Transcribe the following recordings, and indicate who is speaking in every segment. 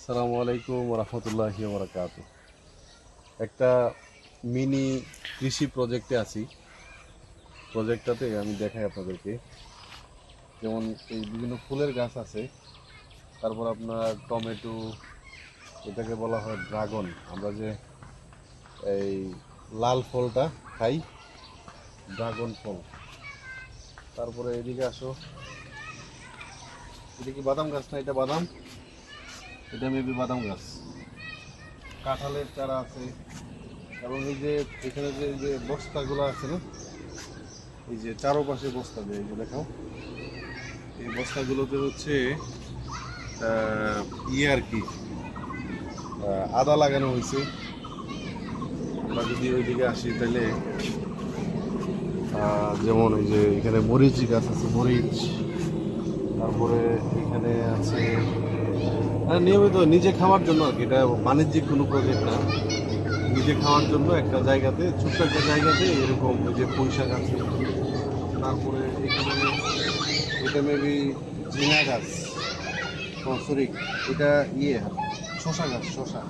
Speaker 1: আসসালামু আলাইকুম রহমতুল্লাহি ওবরাকাতু। একটা মিনি কৃষি প্রজেক্টে আছি। প্রজেক্টটাতে আমি দেখাই আপনাদেরকে, যেমন এই বিভিন্ন ফুলের গাছ আছে, তারপর আপনার টমেটো, এটাকে বলা হয় ড্রাগন। আমরা যে এই লাল ফলটা খাই, ড্রাগন ফল। তারপরে এদিকে আসো, এটা কি বাদাম গাছ না? এটা বাদাম, এটা মেবি বাদাম গাছ। কাঁঠালের চারা আছে, এবং এই যে এখানে যে যে বস্তাগুলো আছে না, এই যে চারোপাশে বস্তা দিয়ে, এই যে দেখাও, এই বস্তাগুলোতে হচ্ছে ইয়ে আর কি, আদা লাগানো হয়েছে। আমরা যদি ওইদিকে আসি তাহলে যেমন এই যে এখানে মরিচ গাছ আছে, মরিচ। তারপরে এখানে আছে নিয়মিত নিজে খাওয়ার জন্য আর কি, এটা বাণিজ্যিক কোনো প্রজেক্ট না, নিজে খাওয়ার জন্য একটা জায়গাতে, ছোট্ট একটা জায়গাতে এরকম ওই যে পুঁই শাক আছে। তারপরে এখানে এটা মেবি ঝিঙা গাছ, সরি এটা ইয়ে শশা গাছ, শশা।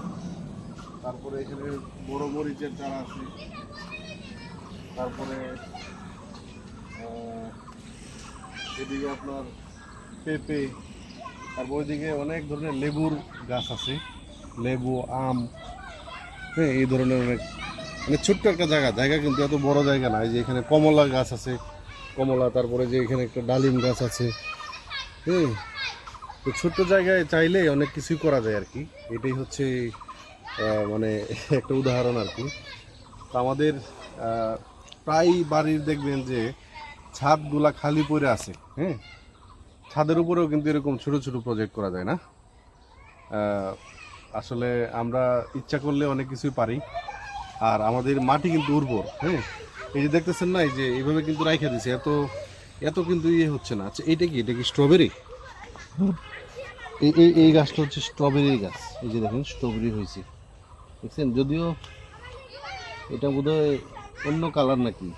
Speaker 1: তারপরে এখানে বড় মরিচের চারা আছে। তারপরে এদিকে আপনার পেঁপে। তারপর ওইদিকে অনেক ধরনের লেবুর গাছ আছে, লেবু, আম, হ্যাঁ, এই ধরনের অনেক, মানে ছোট্ট একটা জায়গা কিন্তু এত বড় জায়গা না। এই যে এখানে কমলা গাছ আছে, কমলা। তারপরে যে এখানে একটা ডালিম গাছ আছে, হ্যাঁ। তো ছোট্ট জায়গায় চাইলে অনেক কিছুই করা যায় আর কি। এটাই হচ্ছে মানে একটা উদাহরণ আর কি। তো আমাদের প্রায় বাড়ির দেখবেন যে ছাদগুলা খালি পড়ে আছে, হ্যাঁ। ছাদের উপরেও কিন্তু এরকম ছোট ছোট প্রজেক্ট করা যায় না? আসলে আমরা ইচ্ছা করলে অনেক কিছুই পারি। আর আমাদের মাটি কিন্তু উর্বর, হ্যাঁ। এই যে দেখতেছেন না, এই যে এইভাবে কিন্তু রাইখা দিছে, এত এত কিন্তু ইয়ে হচ্ছে না। আচ্ছা, এটা কি স্ট্রবেরি? এই এই এই গাছটা হচ্ছে স্ট্রবেরি গাছ। এই যে দেখেন স্ট্রবেরি হয়েছে, দেখছেন? যদিও এটা বোধহয় অন্য কালার নাকি,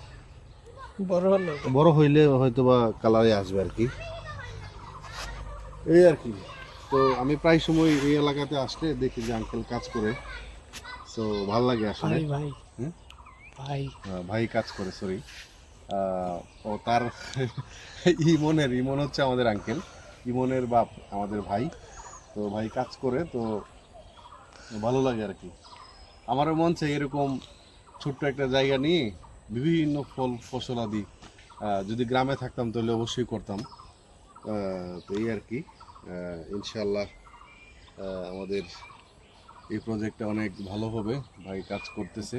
Speaker 1: বড় হইলে হয়তো বা কালারে আসবে আর কি, এই আর কি। তো আমি প্রায় সময় এই এলাকাতে আসলে দেখি যে আঙ্কেল কাজ করে, তো ভালো লাগে আসলে।
Speaker 2: ভাই
Speaker 1: হুম?
Speaker 2: ভাই
Speaker 1: ভাই কাজ করে, সরি। ও তার ইমন হচ্ছে আমাদের আঙ্কেল, ইমনের বাপ আমাদের ভাই। তো ভাই কাজ করে, তো ভালো লাগে আর কি। আমারও মন চাই এরকম ছোট্ট একটা জায়গা নিয়ে বিভিন্ন ফল ফসলাদি, যদি গ্রামে থাকতাম তাহলে অবশ্যই করতাম। তো এই আর কি। ইনশাল্লাহ আমাদের এই প্রজেক্টটা অনেক ভালো হবে। ভাই কাজ করতেছে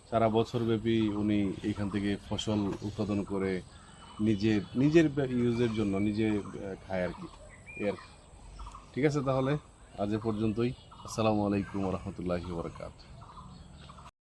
Speaker 1: সারা বছর ব্যাপী, উনি এইখান থেকে ফসল উৎপাদন করে নিজের নিজের ইউজের জন্য নিজে খায় আর কি, এই আর কি। ঠিক আছে, তাহলে আজ এ পর্যন্তই। আসসালামু আলাইকুম রহমতুল্লাহি ওয়া বারাকাতুহু।